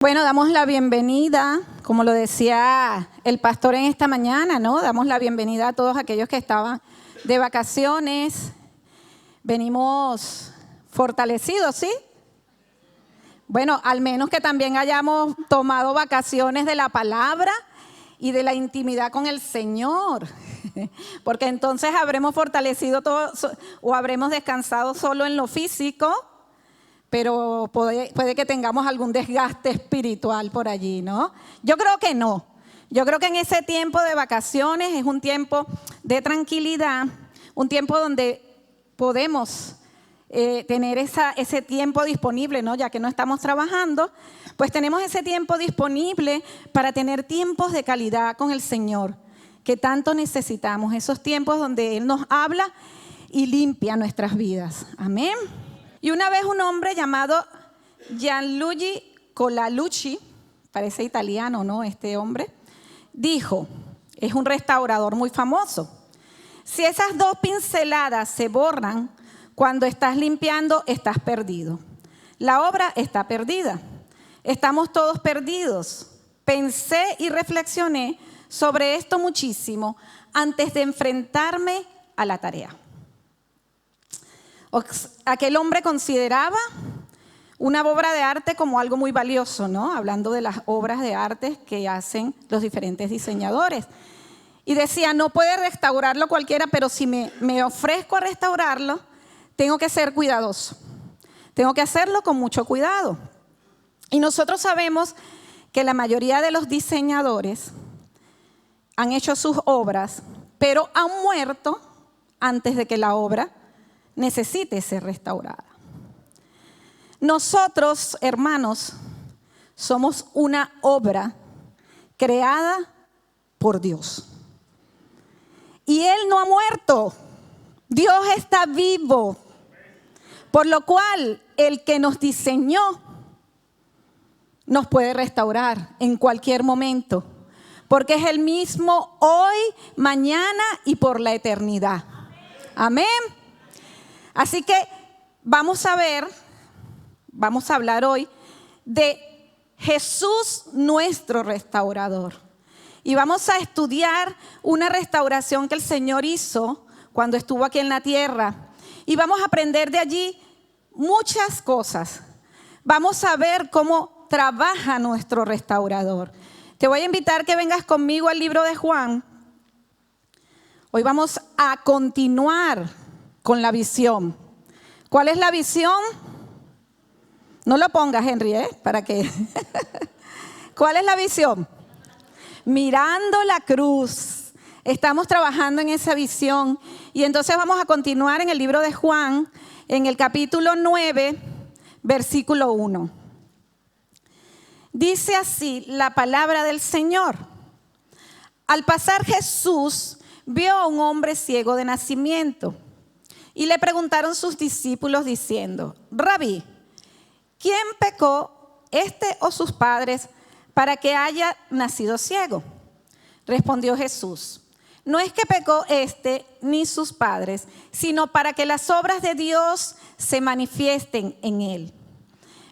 Bueno, damos la bienvenida, como lo decía el pastor en esta mañana, ¿no? Damos la bienvenida a todos aquellos que estaban de vacaciones. Venimos fortalecidos, ¿sí? Bueno, al menos que también hayamos tomado vacaciones de la palabra y de la intimidad con el Señor, porque entonces habremos fortalecido todo o habremos descansado solo en lo físico, pero puede que tengamos algún desgaste espiritual por allí, ¿no? Yo creo que no. Yo creo que en ese tiempo de vacaciones es un tiempo de tranquilidad, un tiempo donde podemos tener ese tiempo disponible, ¿no? Ya que no estamos trabajando, pues tenemos ese tiempo disponible para tener tiempos de calidad con el Señor, que tanto necesitamos, esos tiempos donde Él nos habla y limpia nuestras vidas. Amén. Y una vez un hombre llamado Gianluigi Colalucci, parece italiano, ¿no? Este hombre, dijo, es un restaurador muy famoso, si esas dos pinceladas se borran, cuando estás limpiando estás perdido. La obra está perdida. Estamos todos perdidos. Pensé y reflexioné sobre esto muchísimo antes de enfrentarme a la tarea. Aquel hombre consideraba una obra de arte como algo muy valioso, ¿no? Hablando de las obras de arte que hacen los diferentes diseñadores. Y decía, no puede restaurarlo cualquiera, pero si me ofrezco a restaurarlo, tengo que ser cuidadoso. Tengo que hacerlo con mucho cuidado. Y nosotros sabemos que la mayoría de los diseñadores han hecho sus obras, pero han muerto antes de que la obra necesite ser restaurada. Nosotros, hermanos, somos una obra creada por Dios. Y Él no ha muerto. Dios está vivo. Por lo cual, el que nos diseñó nos puede restaurar en cualquier momento. Porque es el mismo hoy, mañana y por la eternidad. Amén. Así que vamos a hablar hoy de Jesús nuestro restaurador. Y vamos a estudiar una restauración que el Señor hizo cuando estuvo aquí en la tierra. Y vamos a aprender de allí muchas cosas. Vamos a ver cómo trabaja nuestro restaurador. Te voy a invitar que vengas conmigo al libro de Juan. Hoy vamos a continuar con la visión. ¿Cuál es la visión? No lo pongas, Henry, para que. ¿Cuál es la visión? Mirando la cruz. Estamos trabajando en esa visión. Y entonces vamos a continuar en el libro de Juan, en el capítulo 9, versículo 1. Dice así la palabra del Señor. Al pasar Jesús vio a un hombre ciego de nacimiento. Y le preguntaron sus discípulos diciendo, Rabí, ¿quién pecó, este o sus padres, para que haya nacido ciego? Respondió Jesús, no es que pecó este ni sus padres, sino para que las obras de Dios se manifiesten en él.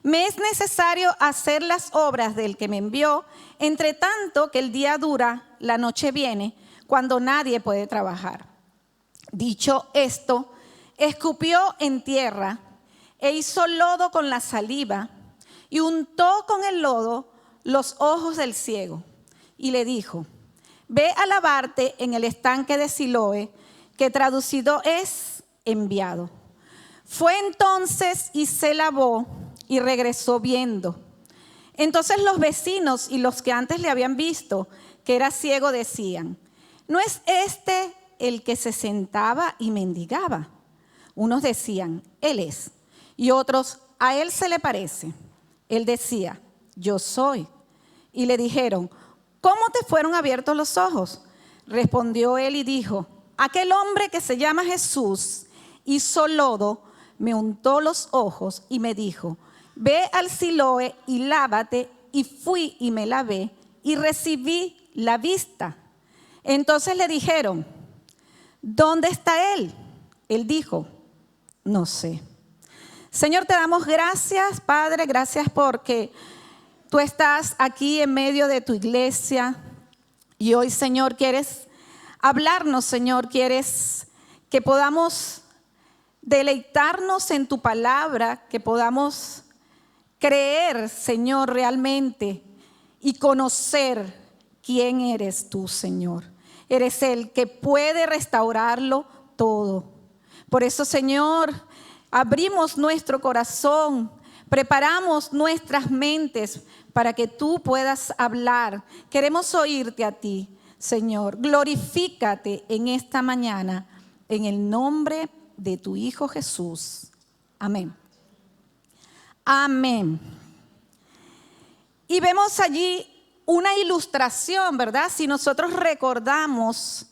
Me es necesario hacer las obras del que me envió, entre tanto que el día dura, la noche viene, cuando nadie puede trabajar. Dicho esto, escupió en tierra e hizo lodo con la saliva y untó con el lodo los ojos del ciego y le dijo, ve a lavarte en el estanque de Siloé, que traducido es enviado. Fue entonces y se lavó y regresó viendo. Entonces los vecinos y los que antes le habían visto que era ciego decían, ¿no es este el que se sentaba y mendigaba? Unos decían, él es, y otros, a él se le parece. Él decía, yo soy. Y le dijeron, ¿cómo te fueron abiertos los ojos? Respondió él y dijo, aquel hombre que se llama Jesús hizo lodo, me untó los ojos y me dijo, ve al Siloé y lávate. Y fui y me lavé y recibí la vista. Entonces le dijeron, ¿dónde está él? Él dijo, no sé. Señor, te damos gracias, Padre, gracias porque tú estás aquí en medio de tu iglesia y hoy, Señor, quieres hablarnos, Señor, quieres que podamos deleitarnos en tu palabra, que podamos creer, Señor, realmente y conocer quién eres tú, Señor. Eres el que puede restaurarlo todo. Por eso, Señor, abrimos nuestro corazón, preparamos nuestras mentes para que tú puedas hablar. Queremos oírte a ti, Señor. Glorifícate en esta mañana, en el nombre de tu Hijo Jesús. Amén. Amén. Y vemos allí una ilustración, ¿verdad? Si nosotros recordamos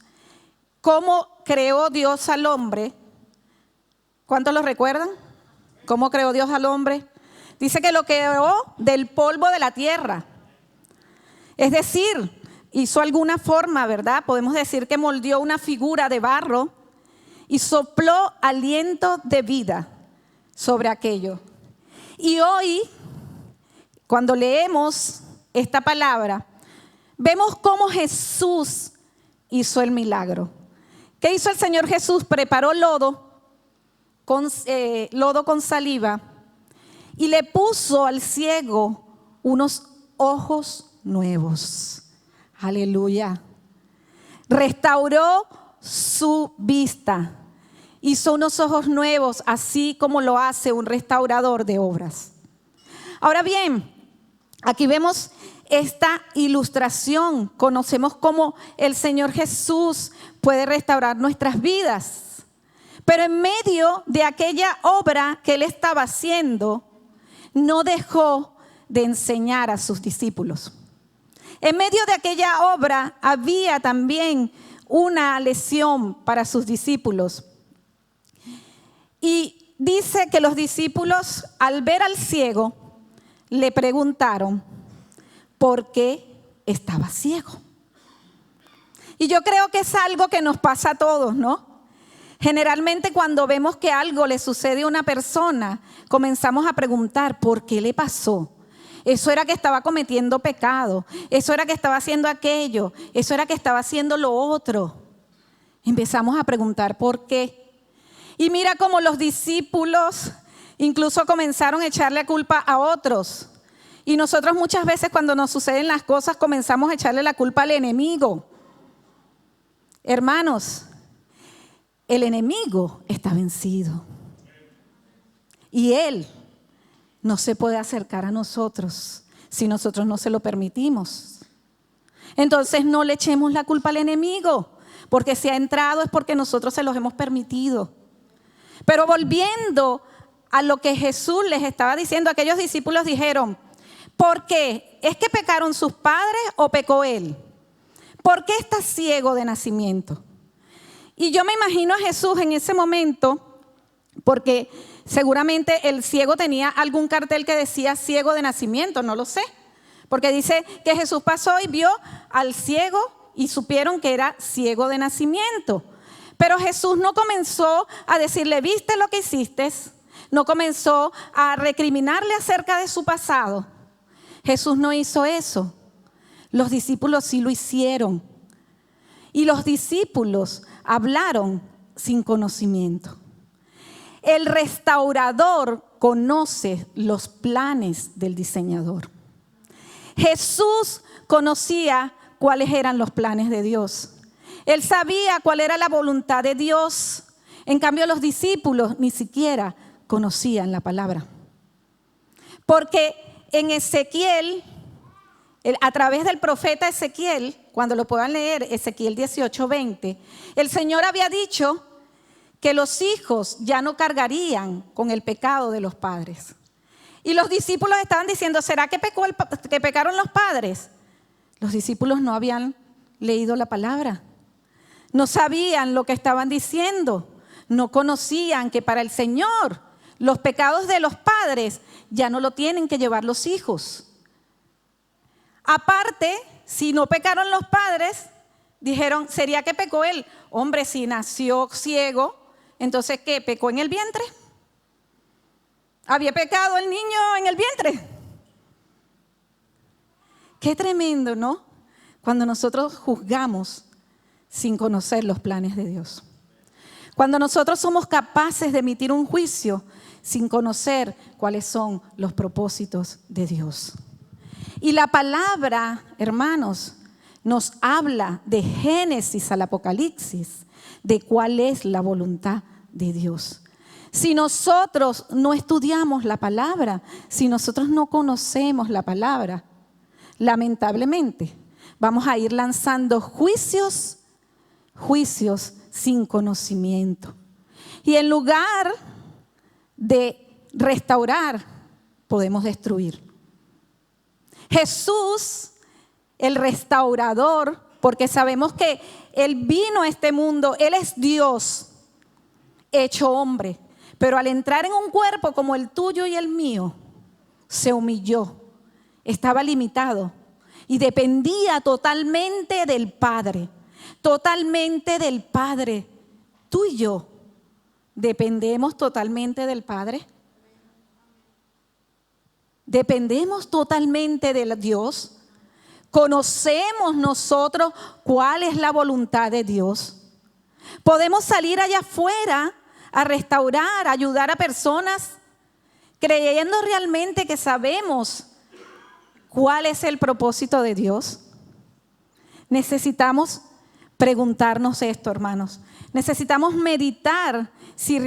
cómo creó Dios al hombre, ¿cuántos lo recuerdan? ¿Cómo creó Dios al hombre? Dice que lo creó del polvo de la tierra. Es decir, hizo alguna forma, ¿verdad? Podemos decir que moldeó una figura de barro y sopló aliento de vida sobre aquello. Y hoy, cuando leemos esta palabra, vemos cómo Jesús hizo el milagro. ¿Qué hizo el Señor Jesús? Preparó lodo con saliva y le puso al ciego unos ojos nuevos. Aleluya. Restauró su vista. Hizo unos ojos nuevos, así como lo hace un restaurador de obras. Ahora bien, aquí vemos esta ilustración. Conocemos cómo el Señor Jesús puede restaurar nuestras vidas. Pero en medio de aquella obra que Él estaba haciendo, no dejó de enseñar a sus discípulos. En medio de aquella obra había también una lección para sus discípulos. Y dice que los discípulos, al ver al ciego, le preguntaron por qué estaba ciego. Y yo creo que es algo que nos pasa a todos, ¿no? Generalmente cuando vemos que algo le sucede a una persona, comenzamos a preguntar ¿por qué le pasó? Eso era que estaba cometiendo pecado, eso era que estaba haciendo aquello, eso era que estaba haciendo lo otro. Empezamos a preguntar ¿por qué? Y mira cómo los discípulos incluso comenzaron a echarle la culpa a otros. Y nosotros muchas veces cuando nos suceden las cosas comenzamos a echarle la culpa al enemigo. Hermanos, el enemigo está vencido. Y él no se puede acercar a nosotros si nosotros no se lo permitimos. Entonces no le echemos la culpa al enemigo, porque si ha entrado es porque nosotros se los hemos permitido. Pero volviendo a lo que Jesús les estaba diciendo, aquellos discípulos dijeron, ¿por qué? ¿Es que pecaron sus padres o pecó él? ¿Por qué está ciego de nacimiento? Y yo me imagino a Jesús en ese momento, porque seguramente el ciego tenía algún cartel que decía ciego de nacimiento, no lo sé. Porque dice que Jesús pasó y vio al ciego y supieron que era ciego de nacimiento. Pero Jesús no comenzó a decirle, ¿viste lo que hiciste? No comenzó a recriminarle acerca de su pasado. Jesús no hizo eso. Los discípulos sí lo hicieron. Y los discípulos hablaron sin conocimiento. El restaurador conoce los planes del diseñador. Jesús conocía cuáles eran los planes de Dios. Él sabía cuál era la voluntad de Dios. En cambio, los discípulos ni siquiera conocían la palabra. Porque en Ezequiel, a través del profeta Ezequiel, cuando lo puedan leer, Ezequiel 18:20, el Señor había dicho que los hijos ya no cargarían con el pecado de los padres. Y los discípulos estaban diciendo, ¿será que pecaron los padres? Los discípulos no habían leído la palabra. No sabían lo que estaban diciendo. No conocían que para el Señor los pecados de los padres ya no lo tienen que llevar los hijos. Aparte, si no pecaron los padres, dijeron, ¿sería que pecó él? Hombre, si nació ciego, entonces ¿qué? ¿Pecó en el vientre? ¿Había pecado el niño en el vientre? Qué tremendo, ¿no? Cuando nosotros juzgamos sin conocer los planes de Dios. Cuando nosotros somos capaces de emitir un juicio sin conocer cuáles son los propósitos de Dios. Y la palabra, hermanos, nos habla de Génesis al Apocalipsis, de cuál es la voluntad de Dios. Si nosotros no estudiamos la palabra, si nosotros no conocemos la palabra, lamentablemente vamos a ir lanzando juicios sin conocimiento. Y en lugar de restaurar, podemos destruir. Jesús, el restaurador, porque sabemos que Él vino a este mundo, Él es Dios hecho hombre, pero al entrar en un cuerpo como el tuyo y el mío, se humilló, estaba limitado y dependía totalmente del Padre. Totalmente del Padre. Tú y yo dependemos totalmente del Padre. Dependemos totalmente de Dios. Conocemos nosotros cuál es la voluntad de Dios. Podemos salir allá afuera a restaurar, a ayudar a personas, creyendo realmente que sabemos cuál es el propósito de Dios. Necesitamos preguntarnos esto, hermanos. Necesitamos meditar si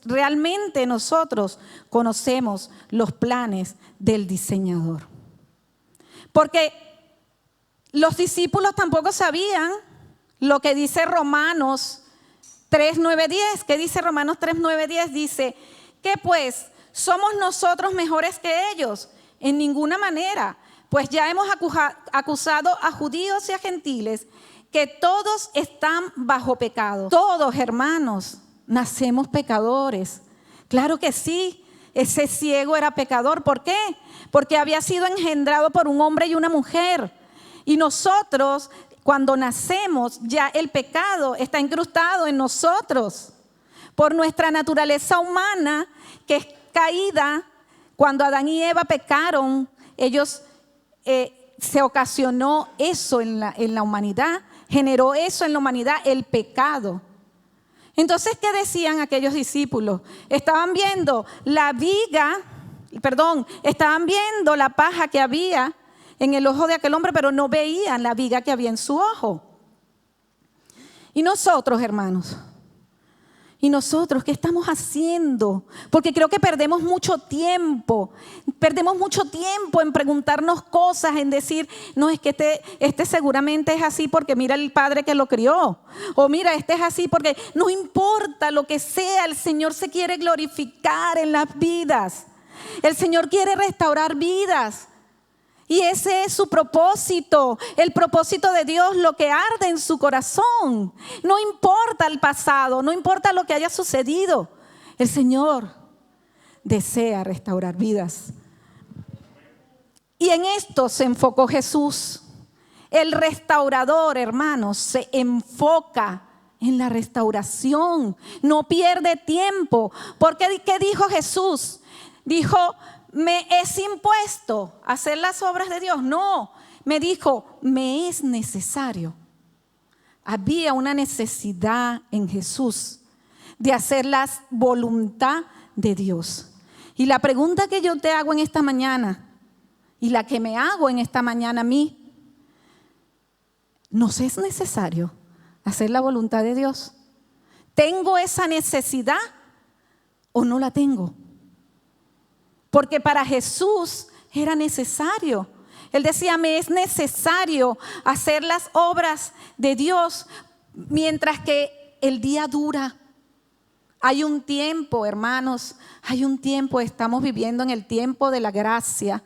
realmente nosotros conocemos los planes del diseñador. Porque los discípulos tampoco sabían lo que dice Romanos 3, 9, 10. ¿Qué dice Romanos 3, 9, 10? Dice, ¿qué pues? ¿Somos nosotros mejores que ellos? En ninguna manera. Pues ya hemos acusado a judíos y a gentiles que todos están bajo pecado. Todos, hermanos, nacemos pecadores. Claro que sí, ese ciego era pecador. ¿Por qué? Porque había sido engendrado por un hombre y una mujer. Y nosotros, cuando nacemos, ya el pecado está incrustado en nosotros. Por nuestra naturaleza humana, que es caída, cuando Adán y Eva pecaron, ellos se ocasionó eso en la humanidad. Generó eso en la humanidad, el pecado. Entonces, ¿qué decían aquellos discípulos? Estaban viendo estaban viendo la paja que había en el ojo de aquel hombre, pero no veían la viga que había en su ojo. Y nosotros, hermanos, ¿y nosotros qué estamos haciendo? Porque creo que perdemos mucho tiempo en preguntarnos cosas, en decir, no, es que este seguramente es así porque mira el padre que lo crió, o mira, este es así porque no importa lo que sea, el Señor se quiere glorificar en las vidas, el Señor quiere restaurar vidas. Y ese es su propósito, el propósito de Dios, lo que arde en su corazón. No importa el pasado, no importa lo que haya sucedido. El Señor desea restaurar vidas. Y en esto se enfocó Jesús. El restaurador, hermanos, se enfoca en la restauración. No pierde tiempo. Porque ¿qué dijo Jesús? Dijo, ¿me es impuesto hacer las obras de Dios? No, me dijo, me es necesario. Había una necesidad en Jesús de hacer la voluntad de Dios. Y la pregunta que yo te hago en esta mañana, y la que me hago en esta mañana a mí, ¿nos es necesario hacer la voluntad de Dios? ¿Tengo esa necesidad o no la tengo? Porque para Jesús era necesario. Él decía, me es necesario hacer las obras de Dios mientras que el día dura. Hay un tiempo, hermanos, estamos viviendo en el tiempo de la gracia.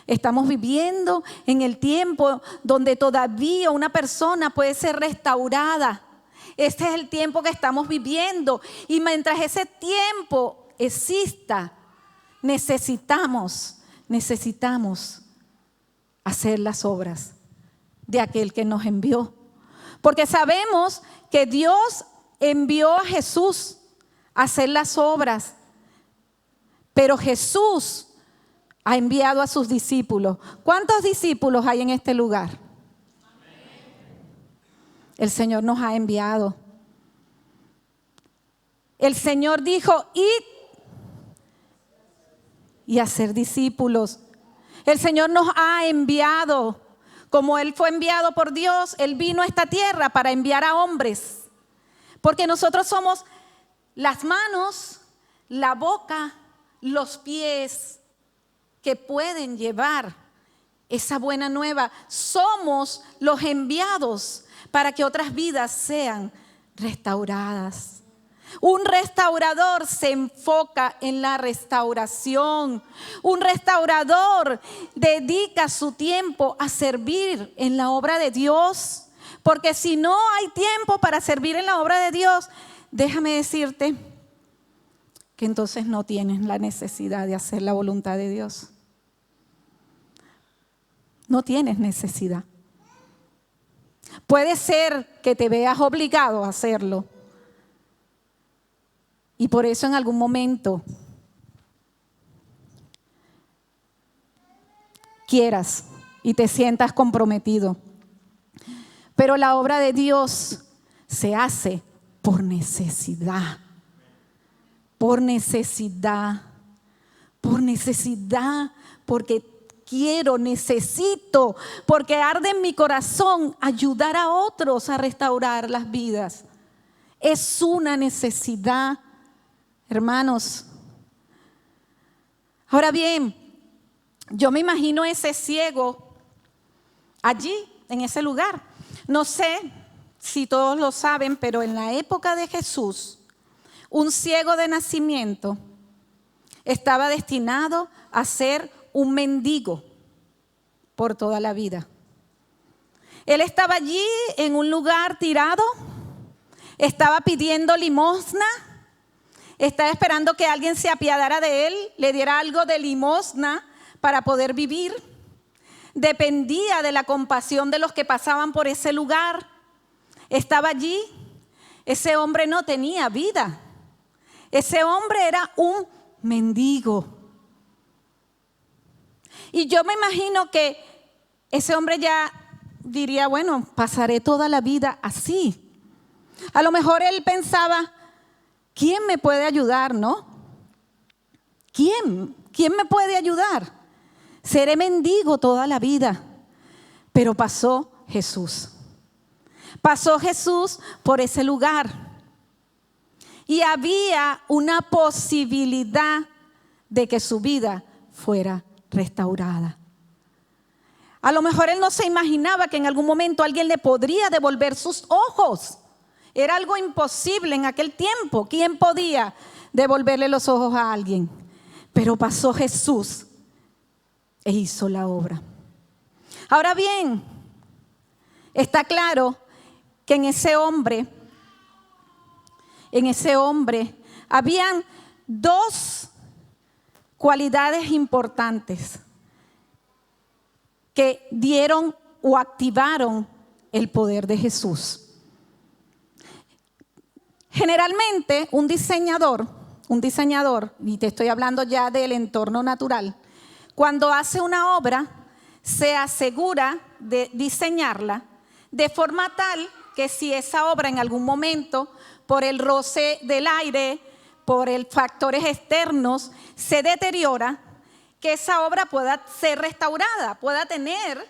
Estamos viviendo en el tiempo donde todavía una persona puede ser restaurada. Este es el tiempo que estamos viviendo. Y mientras ese tiempo exista, necesitamos hacer las obras de aquel que nos envió. Porque sabemos que Dios envió a Jesús a hacer las obras. Pero Jesús ha enviado a sus discípulos. ¿Cuántos discípulos hay en este lugar? El Señor nos ha enviado. El Señor dijo, id y hacer discípulos. El Señor nos ha enviado. Como Él fue enviado por Dios, Él vino a esta tierra para enviar a hombres. Porque nosotros somos las manos, la boca, los pies que pueden llevar esa buena nueva. Somos los enviados para que otras vidas sean restauradas. Un restaurador se enfoca en la restauración. Un restaurador dedica su tiempo a servir en la obra de Dios. Porque si no hay tiempo para servir en la obra de Dios, déjame decirte que entonces no tienes la necesidad de hacer la voluntad de Dios. No tienes necesidad. Puede ser que te veas obligado a hacerlo. Y por eso en algún momento quieras y te sientas comprometido. Pero la obra de Dios se hace por necesidad. Por necesidad. Por necesidad. Porque quiero, necesito, porque arde en mi corazón ayudar a otros a restaurar las vidas. Es una necesidad. Hermanos, ahora bien, yo me imagino ese ciego allí, en ese lugar. No sé si todos lo saben, pero en la época de Jesús, un ciego de nacimiento estaba destinado a ser un mendigo por toda la vida. Él estaba allí en un lugar tirado, estaba pidiendo limosna. Estaba esperando que alguien se apiadara de él, le diera algo de limosna para poder vivir. Dependía de la compasión de los que pasaban por ese lugar. Estaba allí. Ese hombre no tenía vida. Ese hombre era un mendigo. Y yo me imagino que ese hombre ya diría, bueno, pasaré toda la vida así. A lo mejor él pensaba, ¿quién me puede ayudar, no? ¿Quién me puede ayudar? Seré mendigo toda la vida. Pero pasó Jesús. Pasó Jesús por ese lugar. Y había una posibilidad de que su vida fuera restaurada. A lo mejor él no se imaginaba que en algún momento alguien le podría devolver sus ojos. Era algo imposible en aquel tiempo. ¿Quién podía devolverle los ojos a alguien? Pero pasó Jesús e hizo la obra. Ahora bien, está claro que en ese hombre habían dos cualidades importantes que dieron o activaron el poder de Jesús. Generalmente un diseñador, y te estoy hablando ya del entorno natural, cuando hace una obra se asegura de diseñarla de forma tal que si esa obra en algún momento, por el roce del aire, por factores externos, se deteriora, que esa obra pueda ser restaurada, pueda tener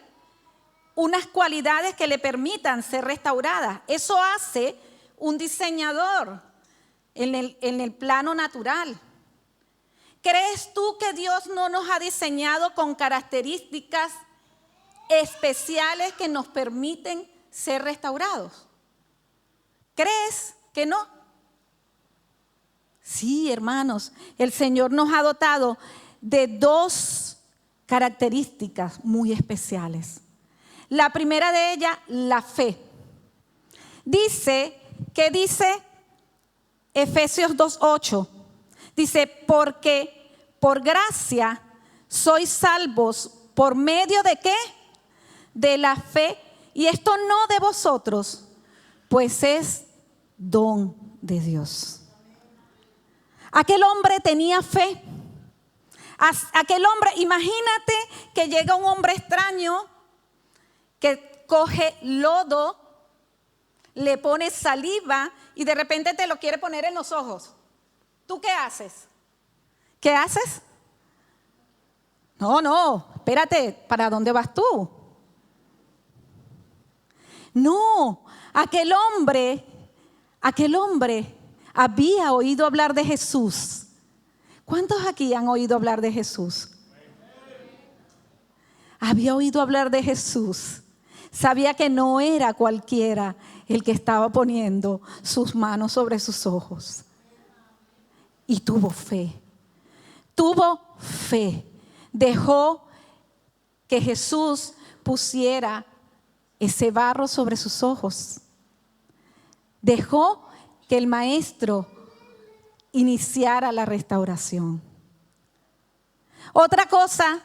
unas cualidades que le permitan ser restaurada. Eso hace un diseñador en el plano natural. ¿Crees tú que Dios no nos ha diseñado con características especiales que nos permiten ser restaurados? ¿Crees que no? Sí, hermanos, el Señor nos ha dotado de dos características muy especiales. La primera de ellas, la fe. Dice Efesios 2:8, dice, porque por gracia sois salvos por medio de ¿qué? De la fe, y esto no de vosotros, pues es don de Dios. Aquel hombre tenía fe. Aquel hombre, imagínate que llega un hombre extraño que coge lodo, le pone saliva y de repente te lo quiere poner en los ojos. ¿Tú qué haces? ¿Qué haces? No, espérate, ¿para dónde vas tú? No, aquel hombre había oído hablar de Jesús. ¿Cuántos aquí han oído hablar de Jesús? Había oído hablar de Jesús. Sabía que no era cualquiera el que estaba poniendo sus manos sobre sus ojos. Y tuvo fe. Dejó que Jesús pusiera ese barro sobre sus ojos. Dejó que el maestro iniciara la restauración. Otra cosa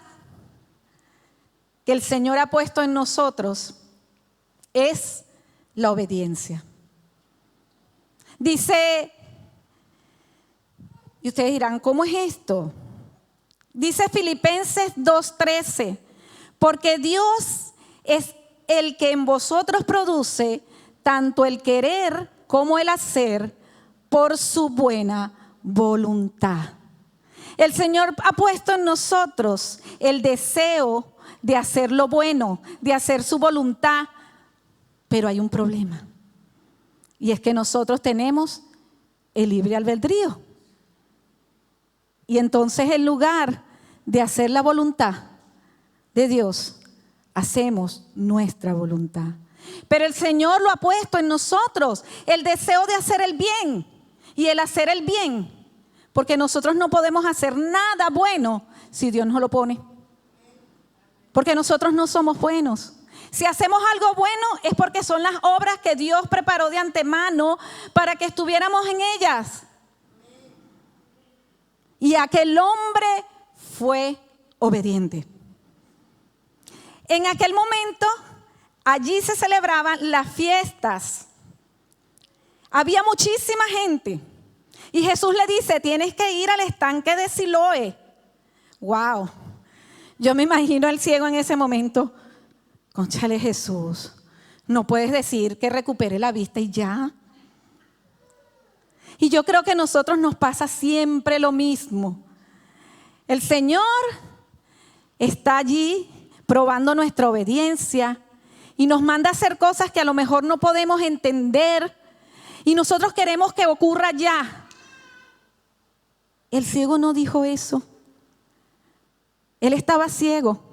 que el Señor ha puesto en nosotros es la obediencia. Dice, y ustedes dirán, ¿cómo es esto? Dice Filipenses 2:13, porque Dios es el que en vosotros produce tanto el querer como el hacer por su buena voluntad. El Señor ha puesto en nosotros el deseo de hacer lo bueno, de hacer su voluntad, pero hay un problema. Y es que nosotros tenemos el libre albedrío. Y entonces en lugar de hacer la voluntad de Dios, hacemos nuestra voluntad. Pero el Señor lo ha puesto en nosotros, el deseo de hacer el bien y el hacer el bien. Porque nosotros no podemos hacer nada bueno si Dios no lo pone. Porque nosotros no somos buenos. Si hacemos algo bueno es porque son las obras que Dios preparó de antemano para que estuviéramos en ellas. Y aquel hombre fue obediente. En aquel momento, allí se celebraban las fiestas. Había muchísima gente. Y Jesús le dice, tienes que ir al estanque de Siloé. Wow. Yo me imagino al ciego en ese momento. Cónchale, Jesús, no puedes decir que recupere la vista y ya. Y yo creo que a nosotros nos pasa siempre lo mismo. El Señor está allí probando nuestra obediencia y nos manda a hacer cosas que a lo mejor no podemos entender y nosotros queremos que ocurra ya. El ciego no dijo eso. Él estaba ciego,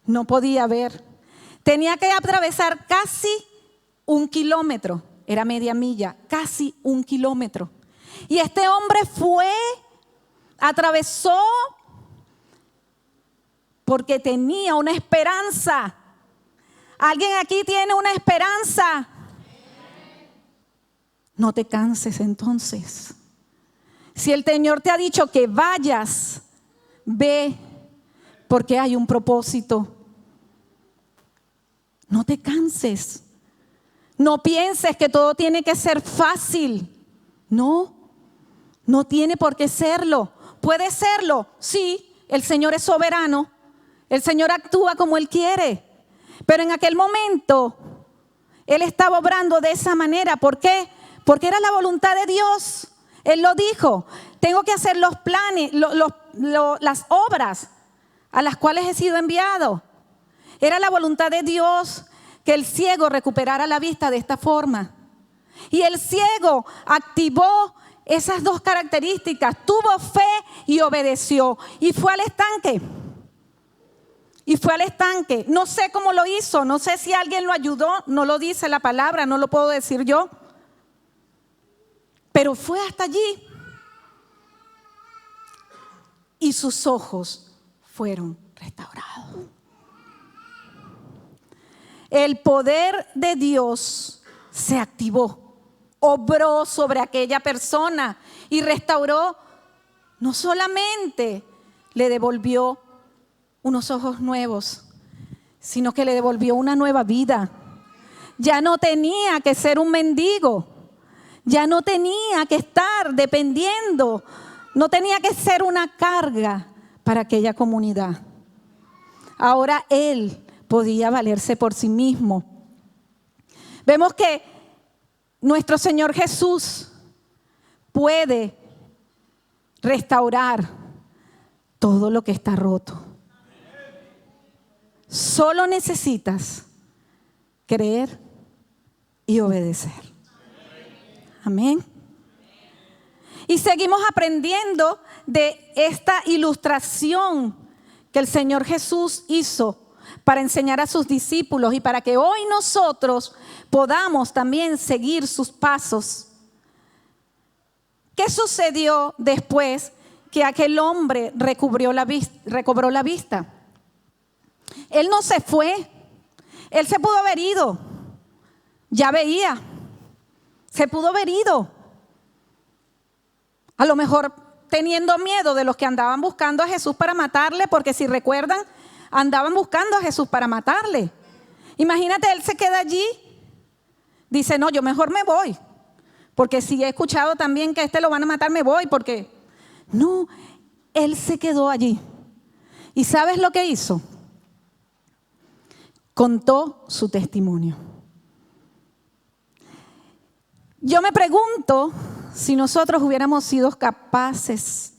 no podía ver. Tenía que atravesar casi 1 kilómetro, era media milla, casi 1 kilómetro. Y este hombre atravesó porque tenía una esperanza. ¿Alguien aquí tiene una esperanza? No te canses entonces. Si el Señor te ha dicho que vayas, ve, porque hay un propósito. No te canses. No pienses que todo tiene que ser fácil. No tiene por qué serlo. ¿Puede serlo? Sí, el Señor es soberano. El Señor actúa como Él quiere. Pero en aquel momento, Él estaba obrando de esa manera. ¿Por qué? Porque era la voluntad de Dios. Él lo dijo. Tengo que hacer los planes, las obras a las cuales he sido enviado. Era la voluntad de Dios que el ciego recuperara la vista de esta forma. Y el ciego activó esas dos características, tuvo fe y obedeció. Y fue al estanque. No sé cómo lo hizo, no sé si alguien lo ayudó, no lo dice la palabra, no lo puedo decir yo. Pero fue hasta allí. Y sus ojos fueron restaurados. El poder de Dios se activó, obró sobre aquella persona y restauró. No solamente le devolvió unos ojos nuevos, sino que le devolvió una nueva vida. Ya no tenía que ser un mendigo, ya no tenía que estar dependiendo, no tenía que ser una carga para aquella comunidad. Ahora él podía valerse por sí mismo. Vemos que nuestro Señor Jesús puede restaurar todo lo que está roto. Solo necesitas creer y obedecer. Amén. Y seguimos aprendiendo de esta ilustración que el Señor Jesús hizo para enseñar a sus discípulos y para que hoy nosotros podamos también seguir sus pasos. ¿Qué sucedió después que aquel hombre recobró la vista? Él no se fue, él se pudo haber ido, ya veía, se pudo haber ido. A lo mejor teniendo miedo de los que andaban buscando a Jesús para matarle, porque si recuerdan, andaban buscando a Jesús para matarle. Imagínate, él se queda allí, dice, no, yo mejor me voy, porque si he escuchado también que a este lo van a matar, me voy, porque no, él se quedó allí. ¿Y sabes lo que hizo? Contó su testimonio. Yo me pregunto si nosotros hubiéramos sido capaces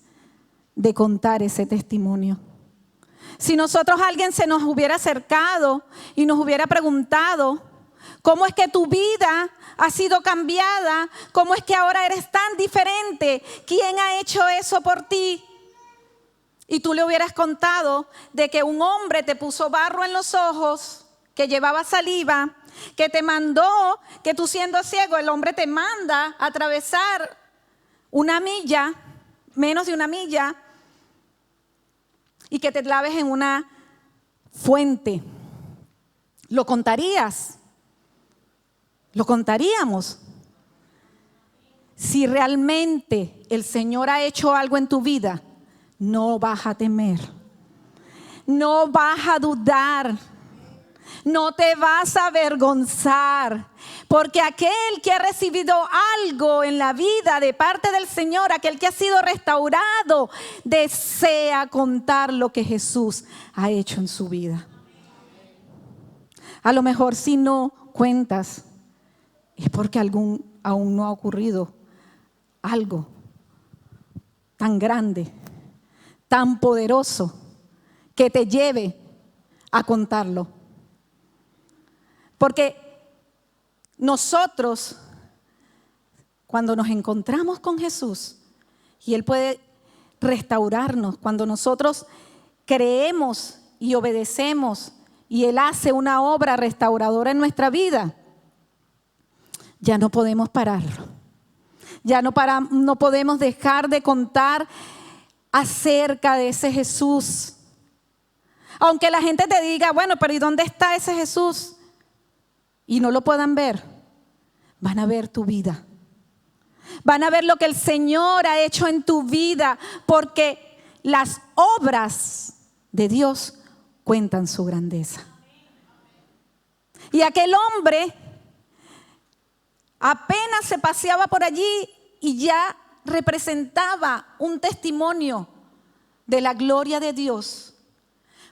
de contar ese testimonio. Si nosotros alguien se nos hubiera acercado y nos hubiera preguntado, ¿cómo es que tu vida ha sido cambiada? ¿Cómo es que ahora eres tan diferente? ¿Quién ha hecho eso por ti? Y tú le hubieras contado de que un hombre te puso barro en los ojos, que llevaba saliva, que te mandó, que tú siendo ciego, el hombre te manda a atravesar una milla, menos de una milla, y que te laves en una fuente. ¿Lo contarías? ¿Lo contaríamos? Si realmente el Señor ha hecho algo en tu vida, no vas a temer, no vas a dudar, no te vas a avergonzar, porque aquel que ha recibido algo en la vida de parte del Señor, aquel que ha sido restaurado, desea contar lo que Jesús ha hecho en su vida. A lo mejor si no cuentas, es porque aún no ha ocurrido algo tan grande, tan poderoso, que te lleve a contarlo. Porque nosotros, cuando nos encontramos con Jesús, y Él puede restaurarnos, cuando nosotros creemos y obedecemos, y Él hace una obra restauradora en nuestra vida, ya no podemos pararlo. Ya no podemos dejar de contar acerca de ese Jesús. Aunque la gente te diga, bueno, pero ¿y dónde está ese Jesús? Y no lo puedan ver, van a ver tu vida. Van a ver lo que el Señor ha hecho en tu vida, porque las obras de Dios cuentan su grandeza. Y aquel hombre apenas se paseaba por allí y ya representaba un testimonio de la gloria de Dios.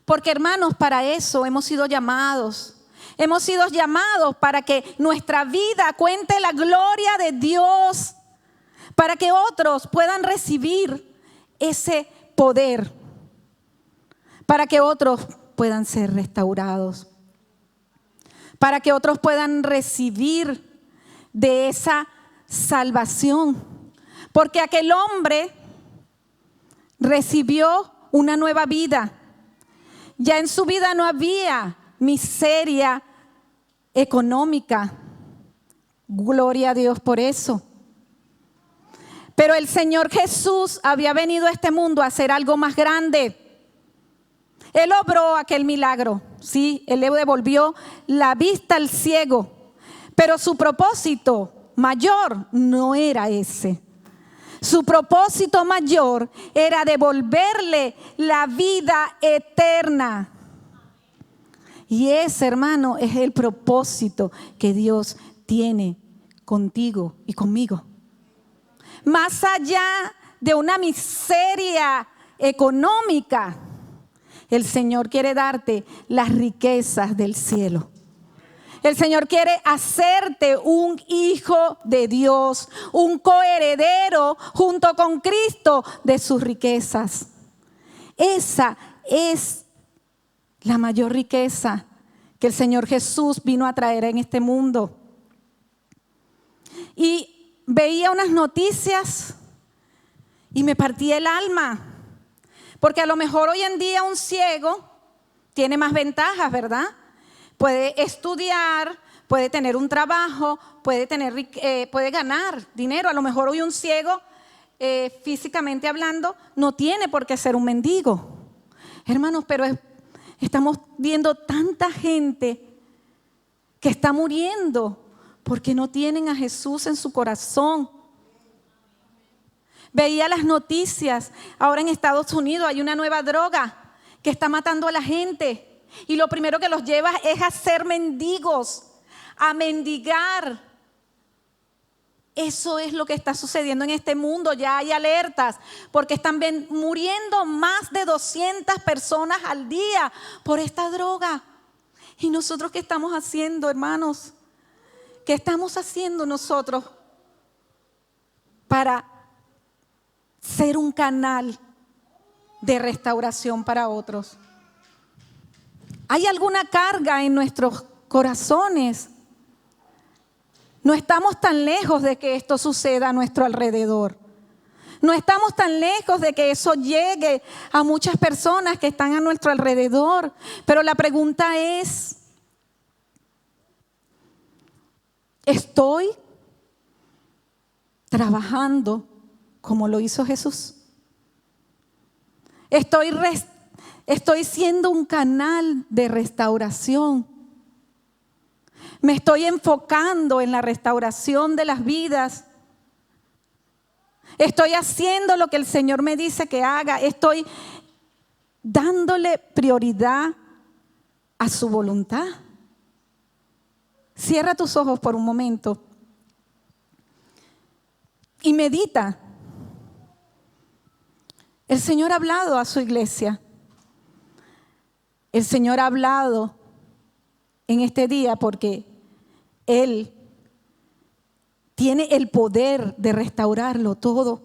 Porque hermanos, para eso hemos sido llamados. Hemos sido llamados para que nuestra vida cuente la gloria de Dios, para que otros puedan recibir ese poder, para que otros puedan ser restaurados, para que otros puedan recibir de esa salvación. Porque aquel hombre recibió una nueva vida. Ya en su vida no había miseria económica. Gloria a Dios por eso. Pero el Señor Jesús había venido a este mundo a hacer algo más grande. Él obró aquel milagro, sí, Él le devolvió la vista al ciego. Pero su propósito mayor no era ese. Su propósito mayor era devolverle la vida eterna. Y ese, hermano, es el propósito que Dios tiene contigo y conmigo. Más allá de una miseria económica. El Señor quiere darte las riquezas del cielo. El Señor quiere hacerte un hijo de Dios, un coheredero junto con Cristo de sus riquezas. Esa es la mayor riqueza que el Señor Jesús vino a traer en este mundo. Y veía unas noticias y me partía el alma, porque a lo mejor hoy en día un ciego tiene más ventajas, ¿verdad? Puede estudiar, puede tener un trabajo, puede ganar dinero. A lo mejor hoy un ciego, físicamente hablando, no tiene por qué ser un mendigo. Hermanos, pero estamos viendo tanta gente que está muriendo porque no tienen a Jesús en su corazón. Veía las noticias, ahora en Estados Unidos hay una nueva droga que está matando a la gente. Y lo primero que los lleva es a ser mendigos, a mendigar. Eso es lo que está sucediendo en este mundo. Ya hay alertas porque están muriendo más de 200 personas al día por esta droga. ¿Y nosotros qué estamos haciendo, hermanos? ¿Qué estamos haciendo nosotros para ser un canal de restauración para otros? ¿Hay alguna carga en nuestros corazones? No estamos tan lejos de que esto suceda a nuestro alrededor. No estamos tan lejos de que eso llegue a muchas personas que están a nuestro alrededor. Pero la pregunta es, ¿estoy trabajando como lo hizo Jesús? Estoy siendo un canal de restauración. Me estoy enfocando en la restauración de las vidas. Estoy haciendo lo que el Señor me dice que haga. Estoy dándole prioridad a su voluntad. Cierra tus ojos por un momento y medita. El Señor ha hablado a su iglesia. El Señor ha hablado en este día porque Él tiene el poder de restaurarlo todo.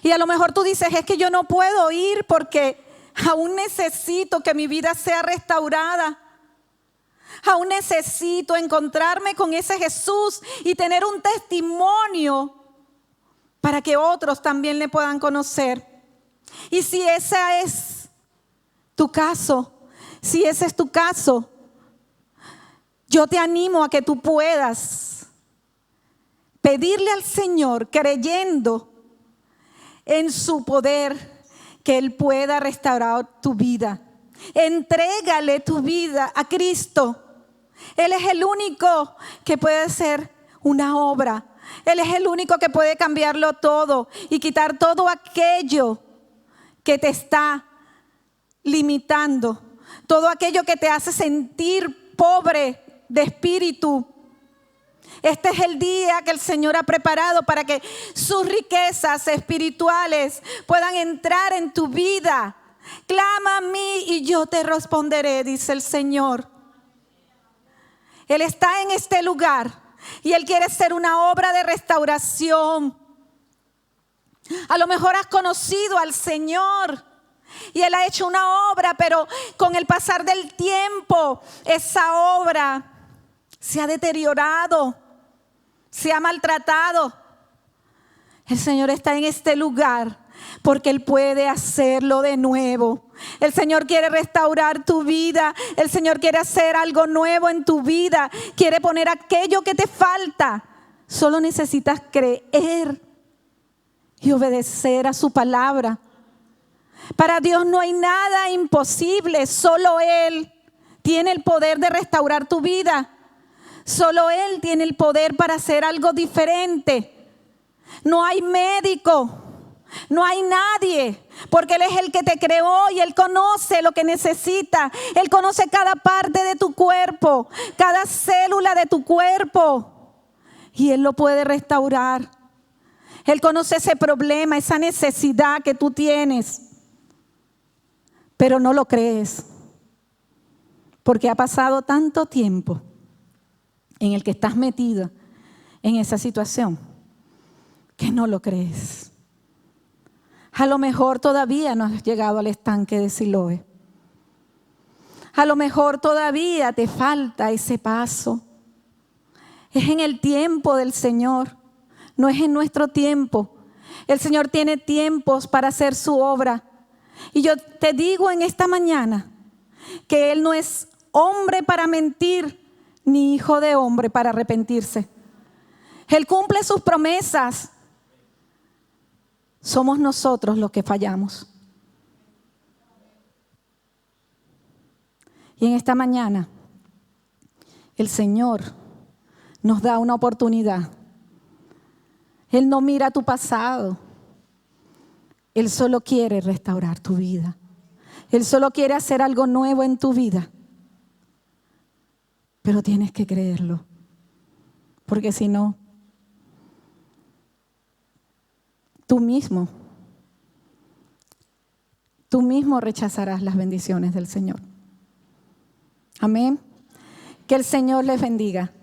Y a lo mejor tú dices, es que yo no puedo ir porque aún necesito que mi vida sea restaurada. Aún necesito encontrarme con ese Jesús y tener un testimonio para que otros también le puedan conocer. Y si ese es tu caso, yo te animo a que tú puedas pedirle al Señor, creyendo en su poder, que Él pueda restaurar tu vida. Entrégale tu vida a Cristo. Él es el único que puede hacer una obra. Él es el único que puede cambiarlo todo y quitar todo aquello que te está limitando, todo aquello que te hace sentir pobre de espíritu. Este es el día que el Señor ha preparado para que sus riquezas espirituales puedan entrar en tu vida. Clama a mí y yo te responderé, dice el Señor. Él está en este lugar y Él quiere hacer una obra de restauración. A lo mejor has conocido al Señor y Él ha hecho una obra, pero con el pasar del tiempo esa obra se ha deteriorado, se ha maltratado. El Señor está en este lugar porque Él puede hacerlo de nuevo. El Señor quiere restaurar tu vida. El Señor quiere hacer algo nuevo en tu vida. Quiere poner aquello que te falta. Solo necesitas creer y obedecer a su palabra. Para Dios no hay nada imposible. Solo Él tiene el poder de restaurar tu vida. Solo Él tiene el poder para hacer algo diferente. No hay médico, no hay nadie, porque Él es el que te creó y Él conoce lo que necesita. Él conoce cada parte de tu cuerpo, cada célula de tu cuerpo, y Él lo puede restaurar. Él conoce ese problema, esa necesidad que tú tienes. pero no lo crees, porque ha pasado tanto tiempo en el que estás metida en esa situación que no lo crees. A lo mejor todavía no has llegado al estanque de Siloé. A lo mejor todavía te falta ese paso. Es en el tiempo del Señor, no es en nuestro tiempo. El Señor tiene tiempos para hacer su obra. Y yo te digo en esta mañana que Él no es hombre para mentir, ni hijo de hombre para arrepentirse. Él cumple sus promesas. Somos nosotros los que fallamos. Y en esta mañana, el Señor nos da una oportunidad. Él no mira tu pasado. Él solo quiere restaurar tu vida. Él solo quiere hacer algo nuevo en tu vida. Pero tienes que creerlo. Porque si no, tú mismo rechazarás las bendiciones del Señor. Amén. Que el Señor les bendiga.